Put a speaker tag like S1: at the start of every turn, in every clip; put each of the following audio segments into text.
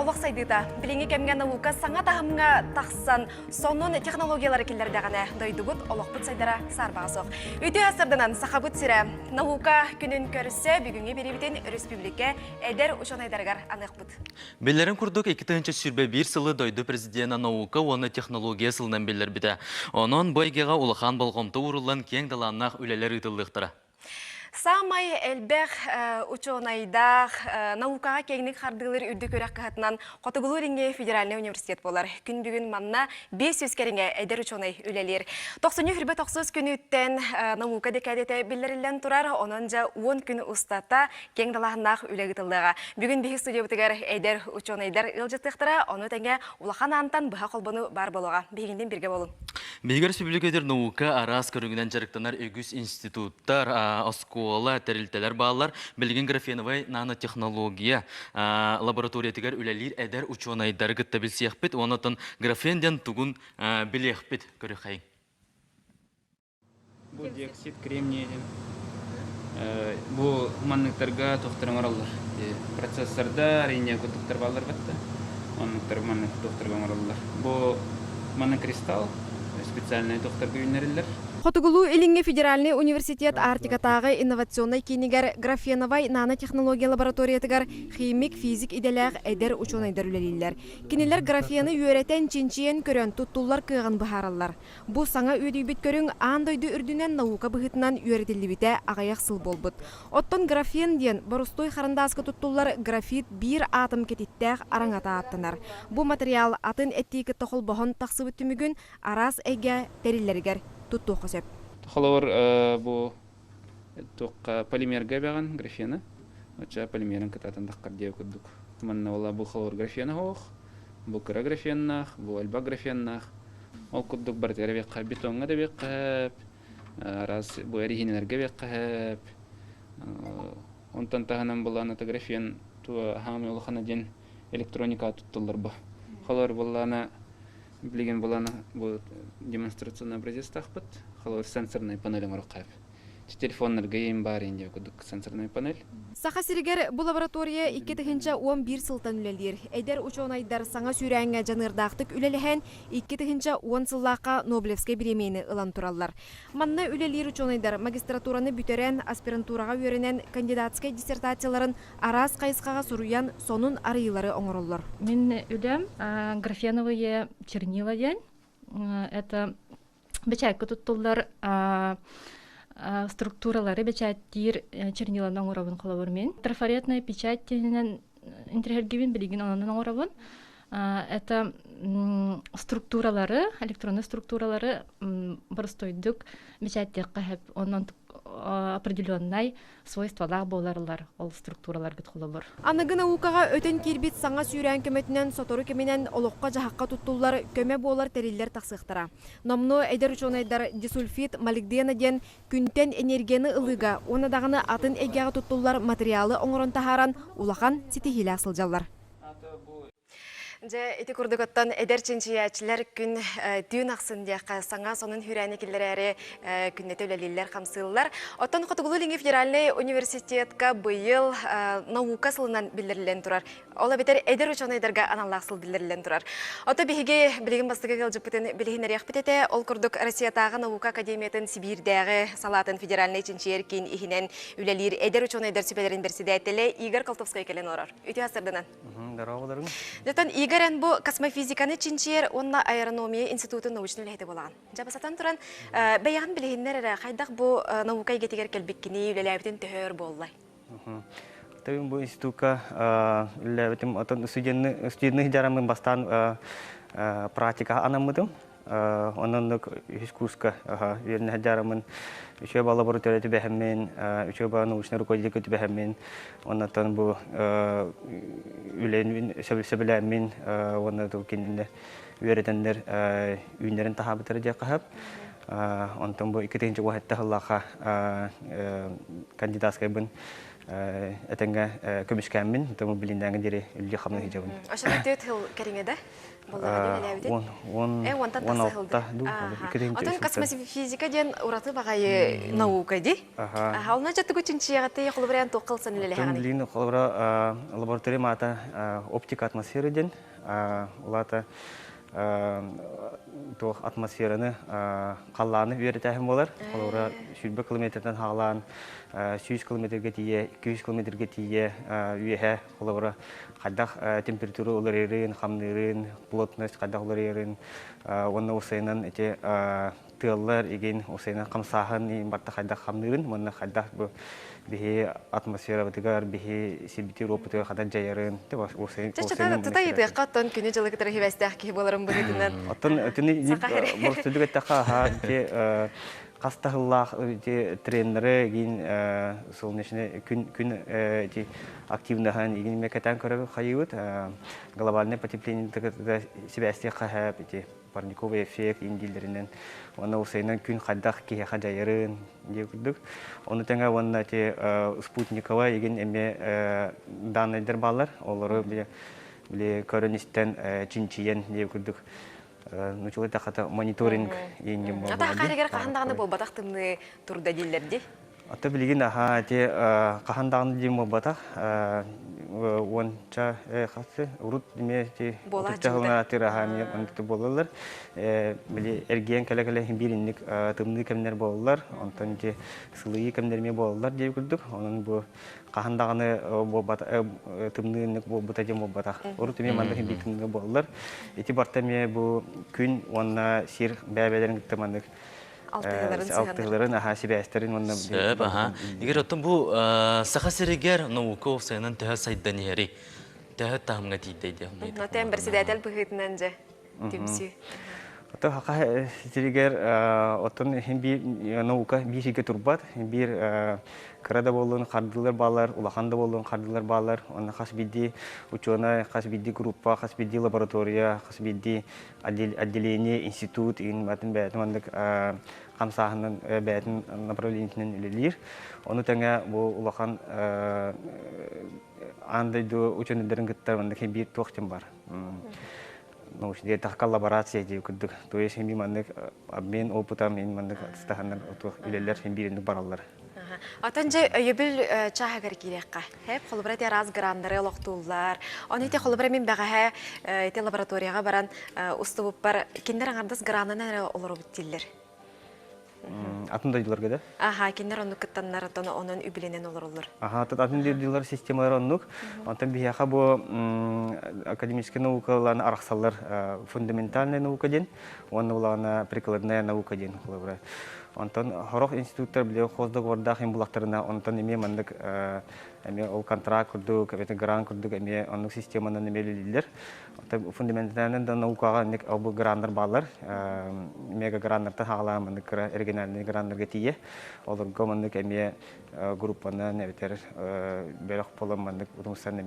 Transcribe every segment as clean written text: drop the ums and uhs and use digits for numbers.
S1: олық сайдыта. Біліңі кемген наука саңа тағымға тақсан сонун технологиялары келерді ғана дойды бұд олық бұд сайдара сарбағысық. Үйті асырдынан сақабыт сірі наука күнін көрісі бүгінге беребітен республика әдер ұшанайдарғар анық бұд.
S2: Беллерін күрдік 2-ші сүрбе 1 сылы дойды президент наука оны технология сылынан беллер біді. Оның бойгеға улахан болғымты ұрылан кең даланнақ үлелер ұтылдықтыра.
S1: Самай әлбәқ учонайдақ наукаға кеңнік қардығылыр үрді көрек қағатынан Қотығылу федеральный университет болар. Күн бүгін манна 5 өскеріңе әдер учонай үлелер. 90 күн үттен наука декадеті білдірілден тұрар, онынжа 10 күн ұстата кең далағынақ үлегітілдіға. Бүгін бейі студия бұтығар әдер учонайдар ұлжеттіқтіра, оны тәңе улахан антан бұға қолбаны бар болуға. Бейгінден бірге болын.
S2: Бейгер Республикадер наука арас көріңінен жарықтанар өгіз институттар, оскола, тәрілтелер бағалар, білген графеновай нанотехнология лабораториятығар үлелер әдер учонайдар ғытта білсеқпет, онытын графенден тұғын білеқпет көріқай.
S3: Бұл диоксид, кремний, бұл маннықтарға тоқтырың оралар. Процессорда рейне көтіктер бағалар бәтті, онықтар маннық тоқтырған оралар. Бұл манны кристалл, специальный тоқтарға үйнерілер.
S1: Қотығылу Илинге федеральный университет артикатағы инновационный кейнігер графеновай нанотехнология лабораториятығар химик, физик иделәғ әдер учонайдар үлелілер. Кенелер графияны үйретен чинчиен көрен туттулар күйған бұхаралар. Бұл саңа өйдейбет көрін андойды үрдінен наука бұғытынан үйретілі біте ағаяқ сыл болбыт. Оттон графен ден борустой қарындасқы туттулар графит бір атым кететтәғ араңата аттынар. Бұл материал атын әттейкі тоқыл бұғын тақсы бүттімігін арас әге тәрілергер.
S3: Холор бұл полимерге бәған графена. Отча полимерін кітатын даққар деу күддік. Манна ола бұл холор графена хоқ, бұл кіра графеннақ, бұл альба графеннақ. Ол күддік бар тәрі беққа бетонға да беққап, арас бұл әрігенелерге беққап. Онтан тағынан бұл анаты графен туа хамы олықана ден электроника тұттылар бұл. Холор бұл ана Білген боланы бұл демонстрационный образец тақпыт, қалауыр сенсорный панелің ұрыққап. Телефонларға ең бар енде көдік сенсорный панель.
S1: Сақа сірігер бұл лаборатория 2-11 сылтан үлелер. Әдер учонайдар саңа сүйрәңе жанырдақтық үлеліген 2-10 сыллаққа Нобелевскай біремейні ұлан тұралар. Манна үлелер учонайдар магистратураны бүтерен аспирантураға өренен кандидатскай диссертацияларын арас қайысқаға сұруян сонун арыйлары оңырылыр.
S4: Мен үлем графеновые чернила ден. Это бечайка туттулар структуралары печаттир черниланың оңырабын қолабырмен. Трафаретная печать тенен интерхергивен білеген онының оңырабын. Это структуралары, электронный структуралары бұрыстойдық печаттер қағып, онын определенный свойстволар боларылар, ол структуралар гүт қолабыр.
S1: Анығы наукаға өтен кербет саңа сүйрән көметінен, сотору көменен олыққа жағаққа тұттулар көме болар тәрелер тақсықтыра. Номно әдер учонайдар дисульфид, молибдена ден күнтен энергияны ылыға, онадағыны атын әгеға тұттулар материалы оңырын тахаран улахан сетихилі асылжалар. Эти курдуготтан эдерчинчиячилер күн дүйін ақсын дейққа саңа сонын хүрәне келдері күннеті өлелілер қамсылылар. Оттан Қотығылу федеральный университетка бұйыл наука сылынан білдірілен тұрар. Ола бетер эдер учонайдарға аналақ сыл білдірілен тұрар. Отта бейге білген бастығы келжіппітін білген әрек бітеті, ол күрдік Россиятағы наука академиятын Сибирдегі салатын федеральный чинчиер кейін ихінен үлелер эдер учонайдар сүпелерін берсідәттілі Игорь Колтовскай келен орар. Үті асырдынан. Игорь бұл космофизиканы чинчер, онна аэрономия институты научный үләйді болған. Жабасатан тұран, бәйіған білігіндер әрі қайдақ бұл наука егетігер кәлбеккені үләләбітін төхөр болылай.
S5: Тәуін бұл институтқа үләбітім студентны жарамын бастан практика анамыдым. Onun hüskuska yerine hacaramen üçüba laboratuvarda behemen üçüba nauşna rukoyda behemen ondan bu ülen sebebiyle ondan da kendine öğretenler ünlerin tahabıtları cakap ondan bu ikinci vahitte Allah'a kandidat kaybın этенге көмүшкәнмин, тому билиндәңге дире үлли хамны хижабын.
S1: Ошоны төт хил кериңеде? Отон космос физика ден ураты багай наука ди. Хална жаты күчүнчү ягаты холбран токылсын эле хаганы.
S5: Лин холбра лаборатория мата оптика атмосфера ден, улата то атмосфераны қалланы үйретәһім болар. Олара 100 километрден хағалан 100 километрге тие, 200 километрге тие үйеһе. Олара қайдақ температура олар ерін, қамнырын, плотность қайдақ олар ерін. Оны осайынан әте тыллар еген осайынан қамсағын барта қайдақ қамнырын. Оны қайдақ бихи атмосфера бытыгар, бихи сибити ропытыгар қадан жайырын.
S1: Тутайыды қаттан күні жылы кітір хевестәқ ке боларым бұғытынан.
S5: Оттан бұрыстыдық әттіға қастағылақ тренері кейін солнечный күн активныған еген мекатан көрі қайыуыд. Глобальный потепление себәсте қағап, парниковый эффект индилерінен. Оны осайынан күн қаддақ кейеға жайырын деп күрдік. Оны тәңі оны спутникова еген әме данайдар балар. Олары біле көріністен чинчиен деп күрдік. Нучылы тақата мониторинг енген бол.
S1: Ата қарегер қағандағыны бұл батақтымны тұрда дейлерді?
S5: Ата білген қағандағыны дем бол батақ. Онша қасы ұрут деме ұтырчағылына атыраға өндікті болалар. Біле әрген кәлі-кәлі бірінлік тымны кәмдер болалар. Онтан сылығы кәмдерме болалар деп күрдік. Оның бұл қағандағыны тымнылық болбыта дем бол батақ. Ұрут деме мандық бір тымны болалар. Еті бартаме бұл күн онына сер бәбәлерін күтті мандық. Алтығыларын себәстерін онына
S2: Сөп, егер оттың бұл сақа серегер наука осайынан тәхі сайдан ері, тәхі тағымға тейдейді.
S1: Нотен бірсі дәтел бұғытынан жа түмсі.
S5: Ото хақа серегер оттың наука бір жеге тұрбат, бір кырада болуын қардылар балар, улаханда болуын қардылар балар, оны қас бидді учена, қас бидді группа, қас бидді лаборатория, қас бидді отделение, институт, бәтін бәтін қамсағының бәтін направлениетінен үлелер. Оны тәңе бұл улахан андайды ученелерін күттар, оны бір тоқтен бар. Научный коллаборация деп күрдік. То есть обмен опытом, стахандар үлелер бірінді баралар.
S1: Атанжа өйбіл чағығыр керекқа. Хәп қолыбыра те раз грандары лоқтулар. Оны ете қолыбыра мен бәғаға ете лабораторияға баран ұсты бұп бар. Кендер аңардас гранын әрі олар өбіттелер.
S5: Атындайдылар кеді?
S1: Кендер онды күттанлар оның үбіленен олар олар.
S5: Атындайдылар системалар онық. Антон бияға бұл академический наукаларны арақсалар фундаментальный наука ден, оны олағына прикладная наука ден. Антон хорох институттар биле хоздық ордақ ем бұлақтарына онтан еме мандық ол контракт күрдік, грант күрдік, оның системаны немелілдер. Фундаментальный наукаға бұл грандар балар, мега грандарты хағала мандық оригинальный грандарға тие. Оларға мандық группаны нәбетер бәріқ болам мандық ұтымыстан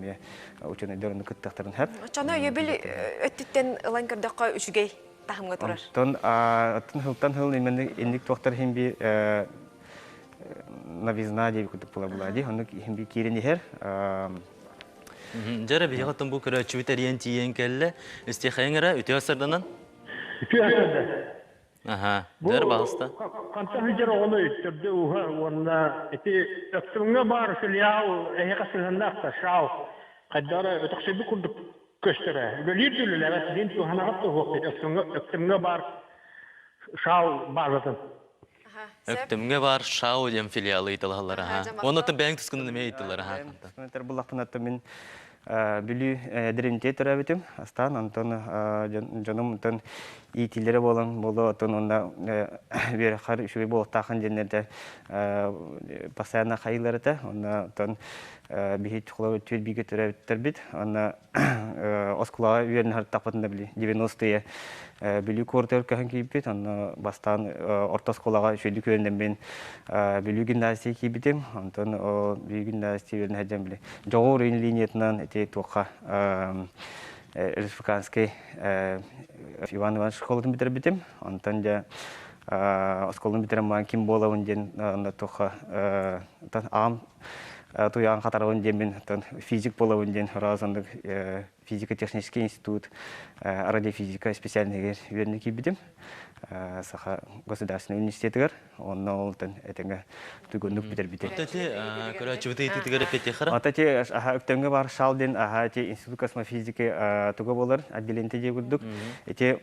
S5: ученелерін күттіқтарын әп.
S1: Чаны өйбіл өттіттен ұлан көрдіққа үшігей тахымға тұрар.
S5: Тон хыл ендік тоқтар хембі новизна деп күтіп бола болады. Оны хембі керені хер.
S2: Жара бейіға тұн бұл көрі чүвітәрien тиен кәлі үсте қайыңыра үте асырданан?
S6: Үте асырды.
S2: Жара бағыста?
S6: Қанта хүлдер оғыны үттірді ұға орында. Өктіміңе бар сүлияу әйе қасырғанда ақта шау. Қайдары өтіқсебі күрдік көстірі. Өлер дүлілер әсіден туғанағатты ғоқты. Өктіміңе бар шау базатын.
S2: Өктімге бар шау дем филиалы итылғалар. Оны атын бәң түскінді ме итылар.
S5: Бұлақтың аты мен бүлі дәрімте тұра бітім. Астан, антон жаным антон итилері болын. Болы атын онда бері қар үшіге болықтақын жәнерді пасаяна қайылары та. Онда антон бейт құлағы төл бейге тұра біттір біт. Онда оскулаға үйерін харттақпатында білі. 90-е бүлі көрті өркіған кейбет. Онда бастан орта оскулаға үшелі көрінден мен бүлі гимназия кейбетім. Антон бүлі гимназия өрін әден білі. Жоғыр үйін линиетінен туқа республиканский Иван Иванович школын бітір бітім. Антон да школын бітірім маған кім болауын ден туқа ағам туян қатарауын демен физик болауын ден разындық физико-технический институт радиофизика специальныйгер үйеріне кейбідім. Саха государственный университетігер, онна олтын әтіңгі түгіннік бітер-бітер.
S2: Отати, көрәчі бұты ететігер әпетте қара?
S5: Отати, өктемге бар шалден, институт космофизики туға болар, отделенті де күрдік. Эти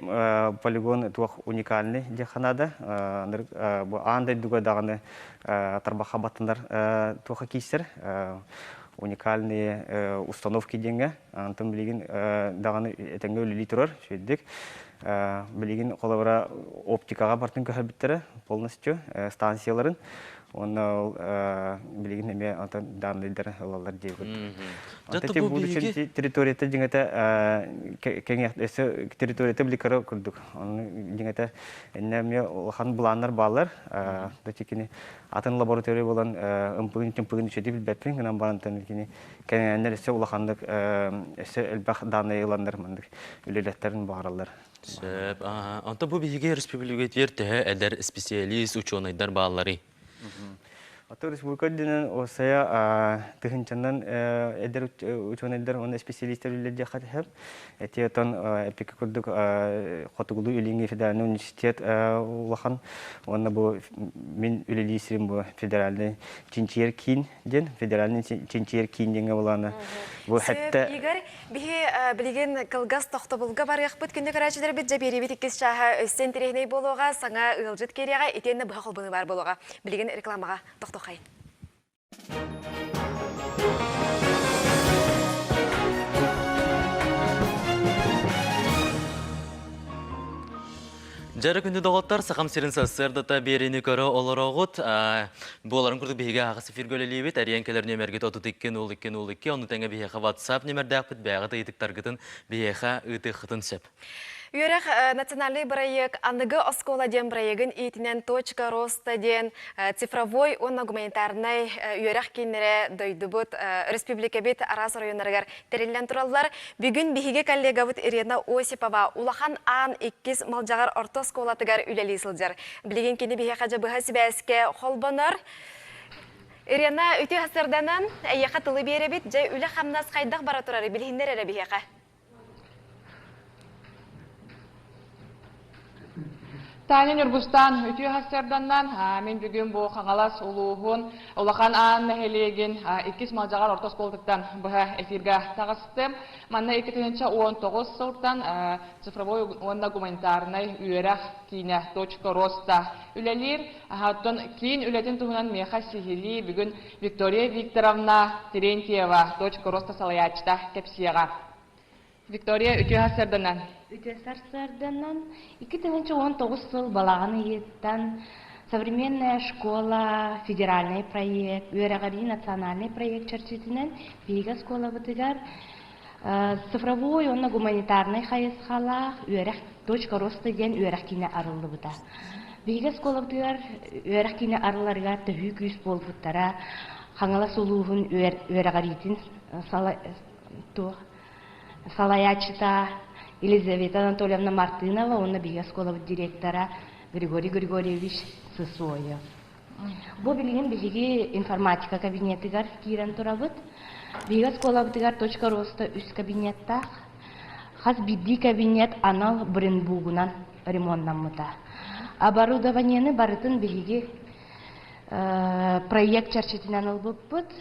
S5: полигон туақ уникальный деханада, андай дуға дағаны тарбақа баттындар туға кейсер, уникальные установки деньги, антон билигин дағаны әтіңгі өлілі тұрар, сөйдік. Билигин қолабыра оптикаға бартын көһәбіттері полностью станцияларын. Оны билигин эме данныйдар алалар дейбіт. Антати будущий территорияты жеңеті территорияты білікері күрдік. Оны жеңеті әнеме олған бұланлар балар. Атын лаборатория болан ұмпығын үшеті білбәтпен ғынан барантын кәнәнер әсі олақандық әсі әлбәқ данныйландар мандық үлелеттерін бағаралар.
S2: Anta bu bilgi республикет верте әдер специалист ученыйдар баллары.
S5: Ата республика динен осая тыгынчандан эдер ученыйдар оны специалисттер үлелерде хатып. Эти тон эпик курдук Хотугулу Илинги федеральный университет улахан. Оны бу мен үлелисирим бу федеральный Чинчиер Кин ден федеральный Чинчиер Кин денге буланы. Бу хәтта
S1: Игорь бихи билеген кылгас тохтобулга бар яхпыт күндө карачылар бит жабери бит иккис шаха өстен терехней болуга саңа ылжыт керега итенне бахылбыны бар болуга билеген рекламага тохтохай.
S2: Жары күнді доғыттар сақам серін сәссерді берені көрі оларағыт. Бұларын күрді бейге ағысы фиргөлелейбет. Әренкелер немергет 32-02-02. Оны тәңі бейеға WhatsApp немердәқпіт бәғыты етіктаргытын бейеға үтіқытын сөп.
S1: Юрах национальный проект «Андыгы оскола» ден проектын итинен точка роста ден цифровой онна гуманитарный юрах кейнере дойдубут республика бет арас районаргар тереллен тураллар. Бүгін бихиге коллега бут Ирина Осипова улахан ан 2 малжағар орта сколатыгар үлелі сылжар. Білеген кені бихе қажа бұға сібәске холбанар. Ирина үті хасырданан әйеқа тылы бере бет жай үлі қамнас қайдақ бара турары білгендер әрі бихеқа.
S7: Tani Nurbustan, ütü hasardandan, men bugün bu қаңалас улуğun, улахан anna helegin, ikis maljagar orta skoltuktan bu efirga tağıstım. Manna 2019 сылтан цифровой онна гуманитарный үйерах кine .rosta үлелер, хаттон кин үлетін туғынан меха сихили бүгін Виктория Викторовна Терентьева .rosta салаячта кепсияға. Виктория ütü hasardandan.
S8: Сарсарданан 2019 жыл балағаны еттен современная школа, федеральный проект, Уэрагари национальный проект чарчетінен Вега школа бұтыгар цифровой, онна гуманитарный хайысқалақ, .rosta ген Уэрах кейіне арылы бұта. Вега школа бұтыгар Уэрах кейіне арыларғар түхі күйіс бол бұттара, қаңала сұлуғын Уэрагаритін Салаячита Елизавета Анатольевна Мартынова, он бега школа директора Григорий Григорьевич Сысоев. Бұл білген беге информатика кабинетігер кирен тұрабыт. Бега школа .rosta үс кабинетта. Хаз бидди кабинет анал Бренбугунан ремонтнан мұта. Оборудованияны барытын беге проект чарчетінен албыппыт.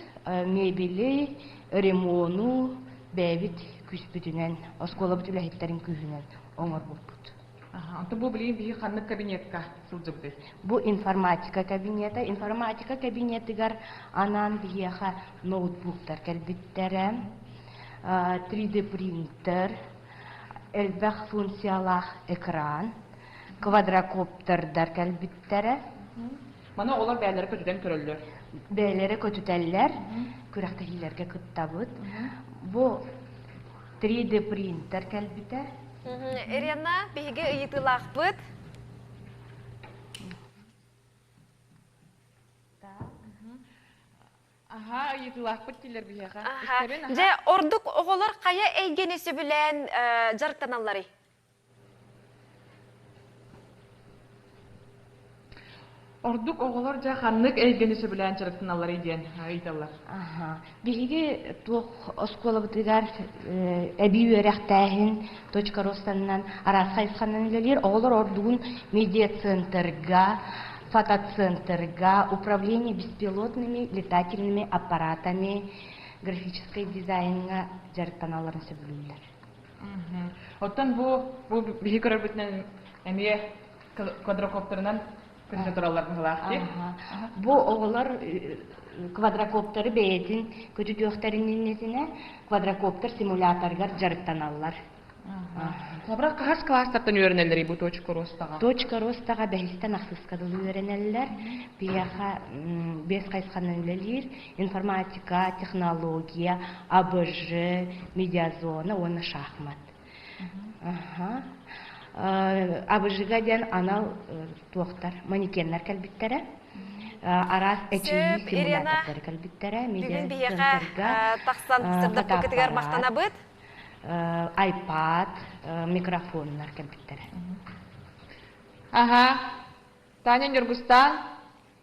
S8: Мебели, ремону, бәбит күспүтүнен, оскола бүтүләһиттерин күзүнен оңор болбут.
S7: Anta bu bilin bir xanlık kabinetka sılcıbdı.
S8: Bu informatika kabinetигар анан бияха ноутбуктар кәлбиттере, 3D принтер, элбәх функциялах экран, квадрокоптердар кәлбиттере.
S7: Mana олар бәйләре көтүдән көрөллөр.
S8: Бәйләре көтүтәлләр, күрәктәгиләргә кыттабыт. Бу 3D принтер кәлбитә.
S1: Ирина, беге ыйытылақ бұд.
S7: Аха, ыйытылақ бұд келер бияға.
S1: Же, ордық оғылар қая әйгенесі білән жарықтаналары?
S7: Ордук оголор жа ханнык эйгенесе билен чырыктыналар иден айталар.
S8: Биһиги туох оскола бутыгар эби үерехтәһин точка ростаннан арасха исханнан илелер оголор ордугун медиацентрга, фотоцентрга, управление беспилотными летательными аппаратами, графический дизайнга жарыктаналарын сөбүлүлөр.
S7: Оттан бу биһи көрөр бүтнен эмие квадрокоптернан кыргы туралар булак.
S8: Бу оголор квадрокоптеры бейтин көтү төөхтәриннесине квадрокоптер симуляторгар жарыктаналар.
S7: Лабрак кахас класстартан үйренелер бу точка ростага.
S8: Точка ростага бәһистен ахсыскадыл үйренелер. Бияха бес кайсханын үлелер, информатика, технология, АБЖ, медиазона, оны шахмат. АБЖга ден анал туохтар, манекеннер калбиттере. Арас эчи симуляторлар калбиттере, медиазонтарга, iPad, микрофоннар калбиттере.
S7: Таня Нюргустан,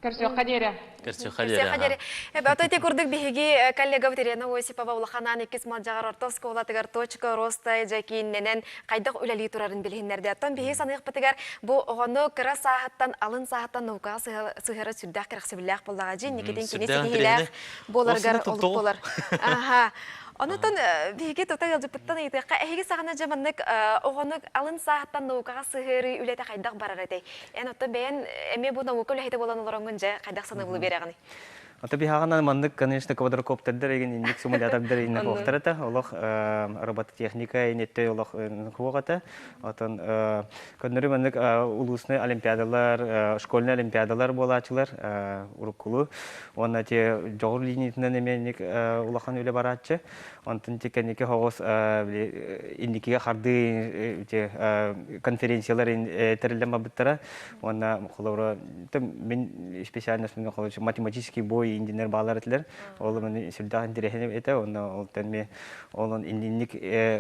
S7: Карсёка дере.
S2: Карсёка дере.
S1: Өтөйте көрдік бігі коллега Ирина Осипова улаханан екіз маджағар ортовска олатығар точка роста жәкейіннен қайдық үләлі тұрарын білгендерді. Аттан бігі санайық бітігер бұл оғаны кіра сағаттан, алын сағаттан науқа сығыры сүрдәқ кірақсы біләқ болаға жин, некеден кенесі кейләқ боларғар олық болар. Онытын биге тотай алжыпыттан айтыққа әйге сағана жаманнык оғанық алын сағаттан науқаға сығыры үләті қайдақ барар әдей. Ән отты бәйін әме бұл науқа үләйті болан оларыңын жа қайдақ саны бұлы береғаны.
S5: Ата бихагана мандык, конечно, квадрокоптердер деген индик симулятордер инне хохтарата, олох робототехника инетте олох хогата. Атан көндөрү мандык улусный олимпиадалар, школьный олимпиадалар болачылар, урукулу. Онда те жогор линиятынан эменик улахан үле баратчы. Онтан текенеке хогос индикиге харды те конференциялар терилден бабыттара. Онда холора мен специальность мен холочу математический бой индинер балар этлер. Ол мен сүлдә интерехне эте, онда ол тәнме олон индинник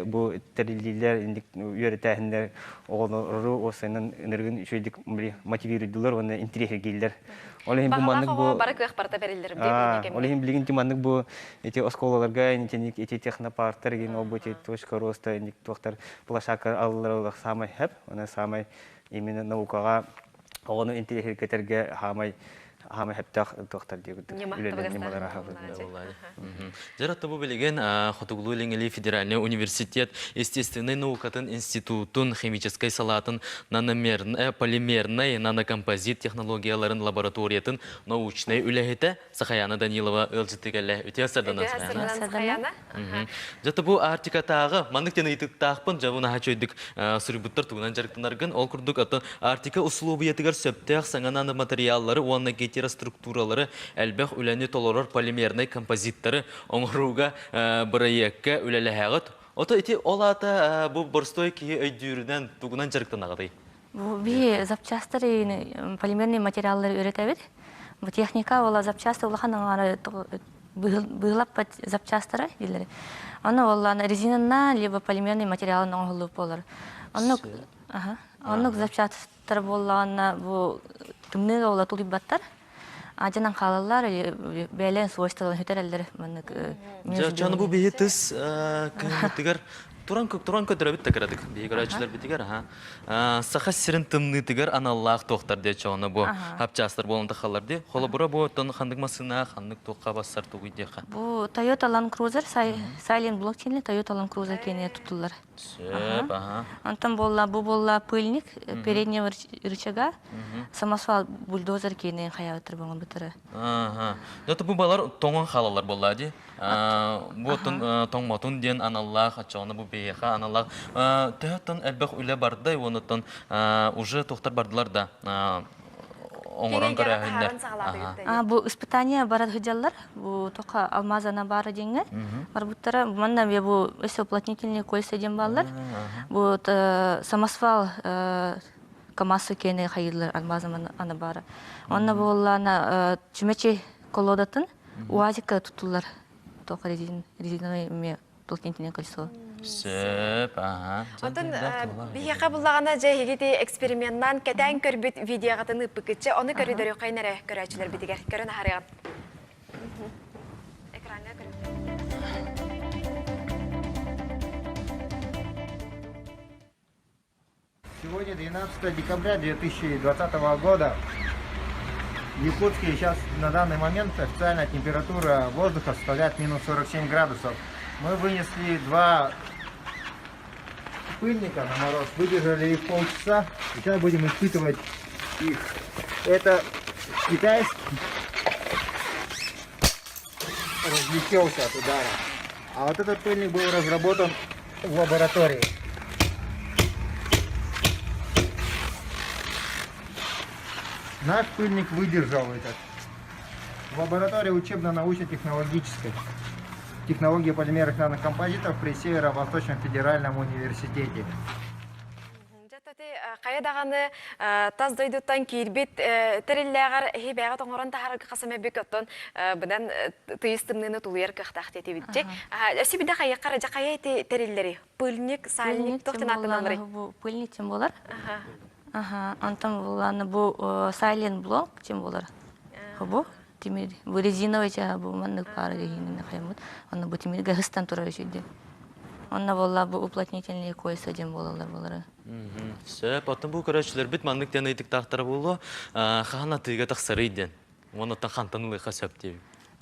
S5: бу терилдилер индик үйрәтәһендер олору осенен энерген шөйдик мотивируйдылар, онда интерехе гилдер. Олеһин бу маннык бу
S1: барык вахпарта берилдер дип.
S5: Олеһин билген тиманнык бу эти осколаларга интеник эти технопарктар ген обути точка роста индик доктор плашакар аллар самай хәп, она самай именно наукага огоны интерехе кетерге хамай хәптах доктор дип.
S2: Жаратты бу билеген Хотуглу Ленгели федеральный университет естественной наукатын институтун химической салатын наномерный, полимерный, нанокомпозит технологияларын лабораториятын научный үләһете Сахаяна Данилова ылжытыгәлә үтәсәдән Сахаяна. Жаратты бу артикатагы мандыктен итектахпын жабуна хачойдык сырбуттар тугунан жарыктынаргын ол курдук аты артика условиятыгар сөптәх саңананы материаллары уанна структуралары әлбәх үләне толорор полимерный композиттары оңруга проектка үләләһәгәт. Ота ити олата бу борстой ки өйдүрүнән тугунан жарыктанагыдай.
S9: Бу би запчастары полимерный материаллар өйрәтәбез. Бу техника ола запчасты улаханаңа быйлап запчастары диләр. Аны олланы резинанна либо полимерный материалын оңлып болар. Аны запчастар болланы бу тумны ола тулибаттар. Ажанан қалалар бәлен свойстволарын хөтәрәлдер мәнек.
S2: Жаны бу бейтис кемтигер туран көтөрө бит тәкәредик. Бигәрәчләр битигәр Саха сирен тымны тигәр аналлах тохтар ди чоны бу хапчастыр болында халлар ди. Холы бура бу тон хандык масына хандык токка бассар тугы диха.
S9: Бу Toyota Land Cruiser Silent блокчейнли Toyota Land Cruiser кене тутулар.
S2: Сөп,
S9: Антон бу болла пыльник переднего рычага, самосвал бульдозер кене хаятыр болгон битәре.
S2: Дәтә бу балар тоңган халалар болла ди. Бу тоң мотун ден аналлах чоны бу беха аналлах. Тәһтән әлбәх үлә барды, онытын уже тохтар бардылар да. Оңорон көрәһендә.
S9: Бу испытание барат хыҗаллар, бу тока алмазана бары деңгә. Барбуттара манна бу эссе уплотнительный кольца ден баллар. Бу самосвал камасы кене хайырлар алмазана аны бары. Онна боллана чүмечи колодатын уазика тутулар. Тока резиновый уплотнительный кольцо.
S2: Сөп, ага.
S1: Отын бияқа бұллағана жай хегеті эксперименттан кәтән көрбіт видеоғатын ұппықытчы, оны көрідері қайнары көрәчілер бітігер. Көрін харыған. Экранға көрін.
S10: Сегодня 12 декабря 2020 года. В Якутске сейчас на данный момент официальная температура воздуха составляет минус 47 градусов. Мы вынесли 2 пыльника на мороз, выдержали их полчаса. Сейчас будем испытывать их. Это китайский. Разлетелся от удара. А вот этот пыльник был разработан в лаборатории. Наш пыльник выдержал этот. В лаборатории учебно-научно-технологической. Технологии полимерных нанокомпозитов при Северо-Восточном федеральном университете.
S1: Қайдағаны таз дойдуттан кейірбет тәрелләғар хебәға тоңыран тахарғы қасаме бек оттон бұдан тыйыстымныны тулуер кықтақ теті бітчек. Өсі біді қайыққар жа қайы тәреллері? Пыльник, сальник, тоқтын аттыланғыры?
S9: Пыльник тем болар. Антон боланы бұл сайлен блок тем болар. Бұл темір, бұл резиновый жа бұл маннық пары гейініне қаймыд. Оны бұл темір ғыстан тұрар үшеді. Онна болла бұл уплотнительный койса дем болалар болары.
S2: Сөп, атын бұл көрәшілер біт маңнықтен өйтік тақтары болу, қағана тыйға тақсары еден. Оныттан қантанылыға сөп дейбі.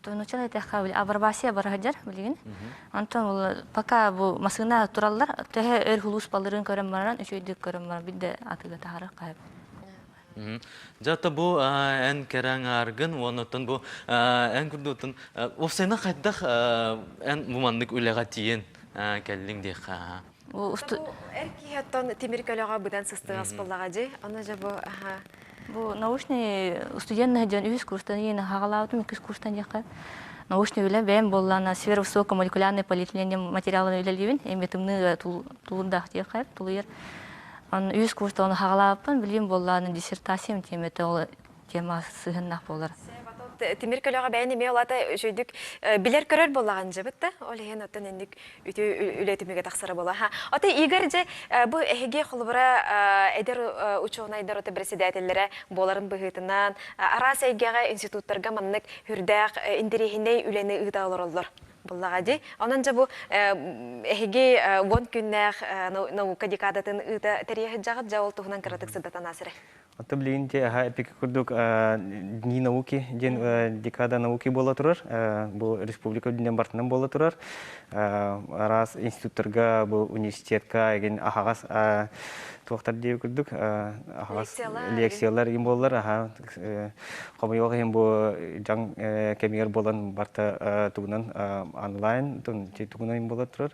S9: Начал это хавли, а барбасия баргаджар, блин. Антон, пока бұл масына тураллар, тәһә өрхулус балырын көрем баран, үшөйдік көрем баран, бидде атыға тахары қайып.
S2: Жата бұл ән кәрәң арғын, оныттан бұл ән күрді отын, офсайна қайдақ ән мұмандық өлеға тиен кәлдің дейқ.
S1: Әркі хаттан темір көліға бұдан сыстығас болаға жай, оны жа бұл...
S9: Бұл научный студентный жон үз курстан ені хағалаудым, 2 курстан жаққа. Научный үлі бәйім боллана сверхвысокомолекулярный полиэтилен материалын үлелевін, әметімні тулындақ дейі қайып, тулыер. Үз курстан хағалаудым, білем болланы диссертациям теметі ол тема сығыннақ болар.
S1: Темір көліға бәйін еме олаты жөйдік білер көрер болаған жабытта, ол ең оттан ендік үті үлетімеге тақсары бола. Оты Игорь же бұл әйге құлыбыра әдер ұчуғына әдер оты председателері боларын бұғытынан, арас әйгеға институттарға маннық хүрдәқ индерехіней үлені ұйта олар олар. Бұллаға де. Онан жа бұл әйге 10 күннәқ наука декадатын ұйта тәрияхы жағыт жа ол тұғынан кіратық сыдатан асыры.
S5: Аты білейінде әпекі күрдік дни науки, декада науки бола тұрар. Бұл республика дүниен бартынан бола тұрар. Арас институттарға, бұл университетка, еген ағағас тоқтар дейі күрдік. Лекциялар ем болалар. Қомайуға ем бұл жаң кәмегер болан барта тұғынан онлайн, тұғынан ем бола тұрар.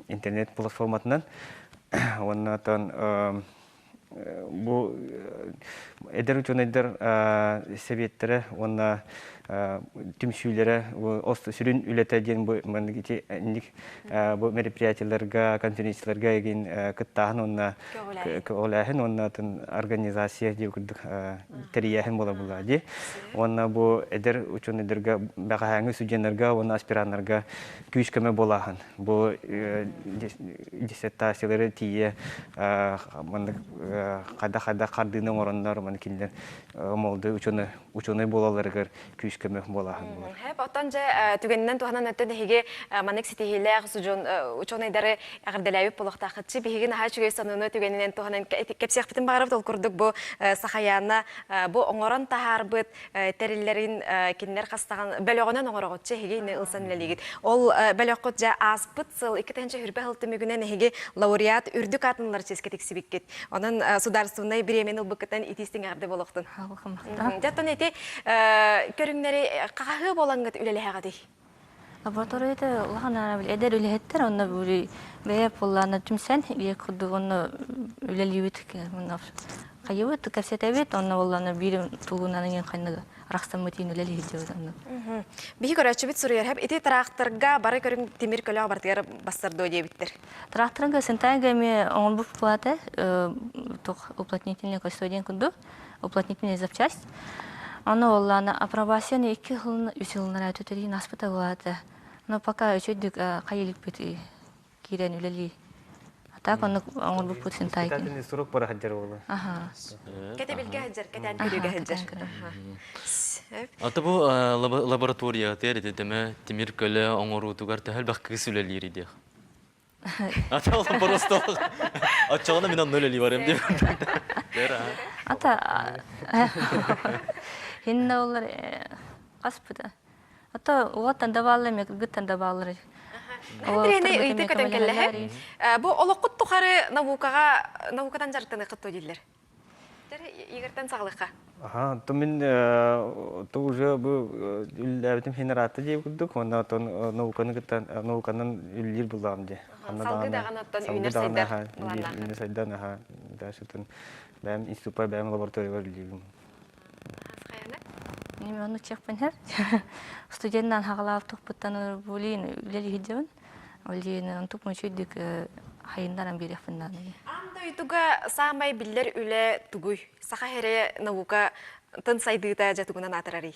S5: Интернет платформатынан. Оннан бұл әдер үчін әдер сәбеттері, оны түмшілері, сүрін үлеті ден бұл мероприятияларға, конференцияларға еген күттағын, оны көғіләхін, оны организация деп күрдік тәрияхін бола болады. Оны бұл әдер үчін әдерге бәғағаңы сүденлерге, оны аспиранларға күйішкіме болағын. Бұл диссертациялары тие қада қардының орындар, мұнкендер молды үчіні болаларығыр күйішкіме болағын.
S1: Хэп, оттан же түгенінен туғанан өттен әйге манық сетихилер үчіні ағырдалайып болуқтақытшы. Бігеген аға чүгей сануыны түгенінен туғанан кепсияқ бітін бағырып ол күрдік бұл сақаяна, бұл оңыран тағарбыт тәрелерін кенлер қастаған бәліғынан оңырағытшы әйге ұлсан ләлегет. Ол бәліғқыт же азбыт сыл, 2-тәнші хүрбә ғылты мүгінен әйге лауреат үрдік атынлар ческетік сібеккет. Онын сударствынай біремен ұлбықыттан итістің ағырды болуқтын. Жаттан әйте көріңнері қағағы болаңғыт үлелі әғады?
S9: Лабораторияда ұлған әрі әдер үлелеттер, оны бәйіп оланы түмсән, екуді оны үлелі өтік. Қайыбыт, кәпсет әбет, оны оланы бірім тұлғынан ең қайнығы рақстан мүтейін үлелі өтік.
S1: Бейі көрәтші біт сұрыер әп, еті трақтырға бары көрің темір көліға бартығар бастарды өде біттір?
S9: Трақтырға сентайгами оңын бұп платы, уплотнительный костоден күнді, уплотнительный запчасть. Оны оланы апробацияны 2 жылын, 3 жылын әрі төтерейін аспыта болады. Но пока өчөйдік қайылық біті кирен үлели. Так он бу путин тайки.
S5: Испытательный срок пора хаджар болу.
S9: Ага.
S1: Кете билге хаджар, кетен көрүгө хаджар.
S2: Ата бу лаборатория терде деме Тимир көлө оңорутугар тәһәл баккы сүлелери дия. Ата ол просто ачагына мен нөлели барым деп.
S9: Ата хинна олар каспыда. Ата угаттан да баллы мек гыттан да баллы.
S1: Хәдрене ыйты көтөн келле. Бу олоқут тухары наукадан жарыктаны кытты дилер. Игертен саглыкка.
S5: Ага, то мен то уже бу үлләбетим генератор дип күрдүк. Онда науканын үллер булам ди.
S1: Салгы даган оттон үйнер сайдар.
S5: Үйнер сайдар, ага. Дашытын бәм институтта бәм лаборатория үллер.
S9: Неме оны чекпен студенттан хагалап тукпуттан булин үлели хиджебен. Олин туп мөчүдүк хайындан берефиндан.
S1: Анда итуга самай биллер үле тугуй. Саха хере наука тын сайдыта жатугунан атырари.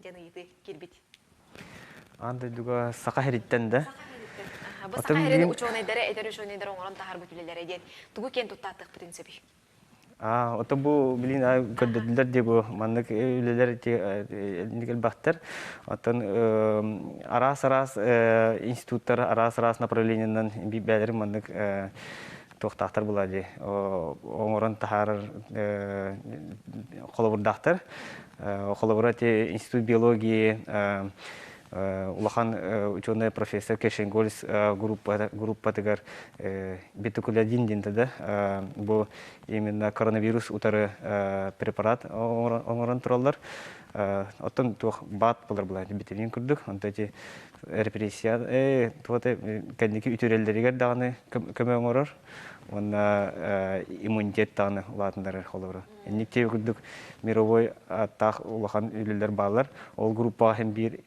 S1: Жана иты кирбит.
S5: Анда дуга саха хериттен да.
S1: Бу саха хере учонайдары, эдер учонайдары оңорон тахар бүтүлелер эден. Тугу кен туттатык принципи.
S5: Ото бу билин көдөдүлөр дебу мандык үлелер никел бактар. Отон арас институттар арас направлениянан бәлер мандык тоқтақтар болады. Оңорон тахар колобурдактар. Колобурати институт биологии улахан ученый профессор Кешенгольс группатыгар бетукулядин динтада бу именно коронавирус утары препарат оңорон тураллар. Оттон тух бат булар булар битевин күрдүк. Антати репрессия кандики үтөрелдеригер даганы көмө оңорор. Онна иммунитет таны улатындары холору. Никте күрдүк мировой аттах улахан үлелер балар. Ол группа hem bir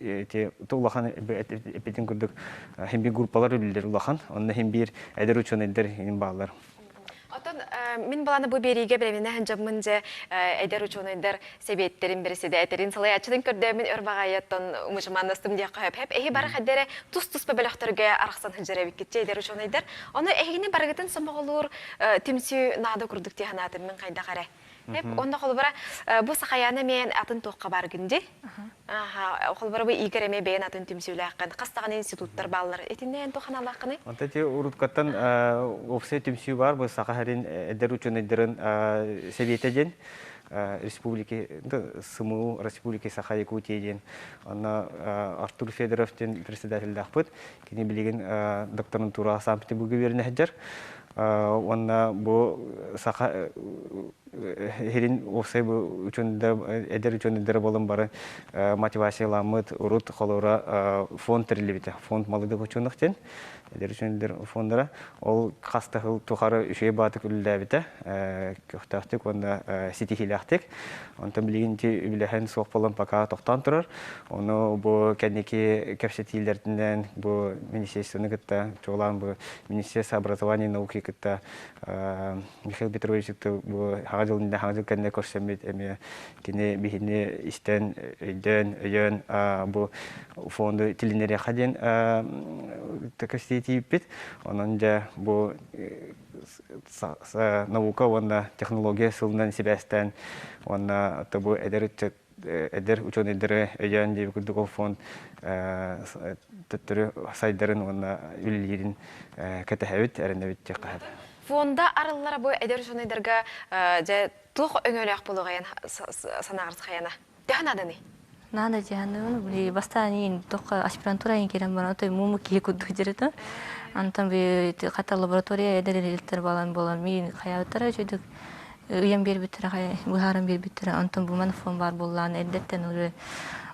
S5: улахан эпетин күрдүк hem bir группалар үлелер улахан. Онна hem bir эдер учөнелдер балар.
S1: Отон мин баланы бу бериге белемине ханжамын же эдер учөнелдер себеттерин бериси де этерин салай ачыдын көрдөмүн өрбагаяттан умушманастым дия кайып хеп эһи бар хадере тус бебелехтерге араксан хажарабик кетче эдер учөнелдер. Оны эһине баргытын самоголур тимсү нада курдук тиянатын мен кайда карай. Hep onda kolbara bu sakayana men atın toqqa bargındı. Aha, kolbara bu igereme ben atın tümsüylaqan. Qastaqan institutlar ballar. Etinden toxanalaqını.
S5: Anta te urutkatan ofse tümsü var bu sakaharin eder uçunederen seviyeteden республики СМУ республики Саха-Якутия она Артур Федоровтен председатель дахпыт кини билеген докторантура Санкт-Петербурга верне хаджар она бу Саха херин офсе бу учунда эдер учундер болон бары мотивацияламыт урут холора фонд терилибите фонд малыдык учундактен эдер учундер фондара ол кастахыл тухары үшөй батык үлдәбите көктактык онда ситихилактык онтон билигинти билеген сок болон пока токтан турар оны бу кенеки кепсетилерден бу министерствоны гытта чолан бу министерство образования и науки гытта Михаил Петрович бу хажылында хажыл кенне көрсөмөт эме кене бихине истен өйдөн бу фонду тилинере хаден такаститипит онун да бу наука онда технология сылынан себестен онда бу эдер учёныдары өйдөн деп күрдүк фонд төттөрү сайдарын онда үллерин кетебит эренебит жакка
S1: Фонда арыллара бу эдер учёныдарга же тух өңөлөк болгоян санагырс хаяна. Деханадыны.
S9: Надо жаны бли бастани тока аспирантура керен бана той муму кекуду жерде. Антан бе ката лаборатория эдерлер балан болан мен каяттара жөдүк. Уям бербитер кая бухарам бербитер антан бу манафон бар боллан эддеттен уже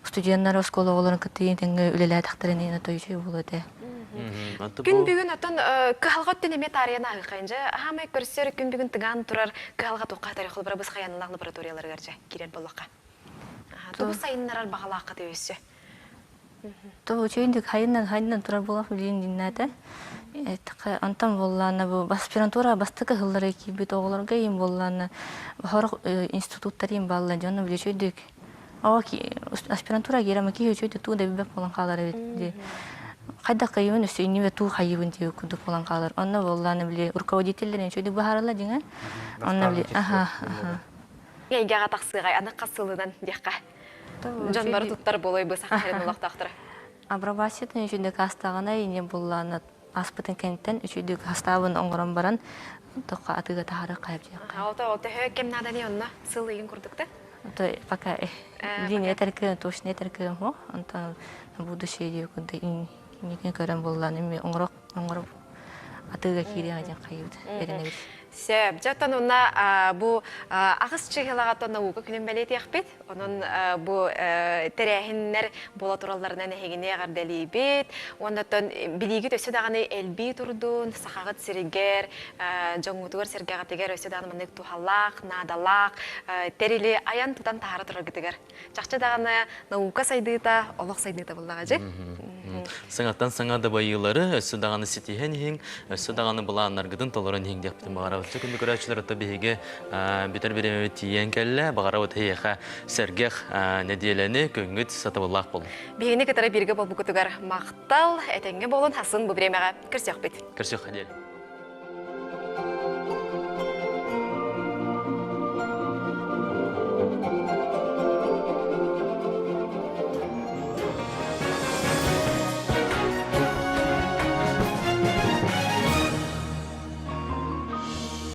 S9: студенттер школа оларын кытын теңге үлеле тактырын тойчу болот.
S1: Күн бүгін атын кыхалгат тенеме тарихына акайынжа хамай көрсөр күн бүгін тыган турар кыхалгат окка тарихы бар біз хаянлак лабораториялар гарча кирен боллакка. Тубу сайыннар багалакка төйсө.
S9: То чөйүндүк хайыннан турар болак билин диннате. Антан болланы бу аспирантура бастыкы хыллары кибит оглорга им болланы хорок институттарым балла жана билечөйдүк. Аки аспирантура керамки чөйдү туу деп болон калар эди. Кайда кайын өсөйнү ве туу хайыбын тип кудук болан калыр. Онна болланы биле руководительдерин чөйдүк бахарала деңе. Онна биле.
S1: Эйгага таксыгай аны касылынан декка. Жанбары туттар болой бу сахарын улактактыр.
S9: Абрабасиятын үчүндө кастагана ине болланы аспытын кенттен үчүдүк хастабын оңгорон баран тока атыга тахары кайып жакка.
S1: Алта кем надани онна сылыгын курдукта.
S9: То пока линия терке точно терке хо. Анта будущее дегенде никен көрөн болланы эми оңгороп атыга кире жакка беренебиз.
S1: Сөп, жаттан онна бу ағыз чығылағаттан науға күнін бәлеті яқпет. Onun bu terəhinlər bola turallarından hegine gardeli bit. Ondan biligi tösü dağını elbi turdun, saxağıt sirger, jongutugar sirgağa teger ösü dağını manek tuhallaq, nadallaq, terili ayan tutan tahara turar gitiger. Çaqça dağını nauka saydıqta, olaq saydıqta bullağacı.
S2: Саңаттан саңады байылары, өсі дағаны сетейін ең, өсі дағаны бұлағанар ғыдын толырын ең дептім бағара. Өтсі күнді көрәчілер өтті бейге бітер береме тиен кәлі, бағара өт хейеға сәргеқ неделені көңгіт саты болақ болу.
S1: Бейгіне кітары бірге бол бұқытығар мақтал, әтенге болын хасын бұл біремеға кірсек бет.
S2: Кірсек әдел.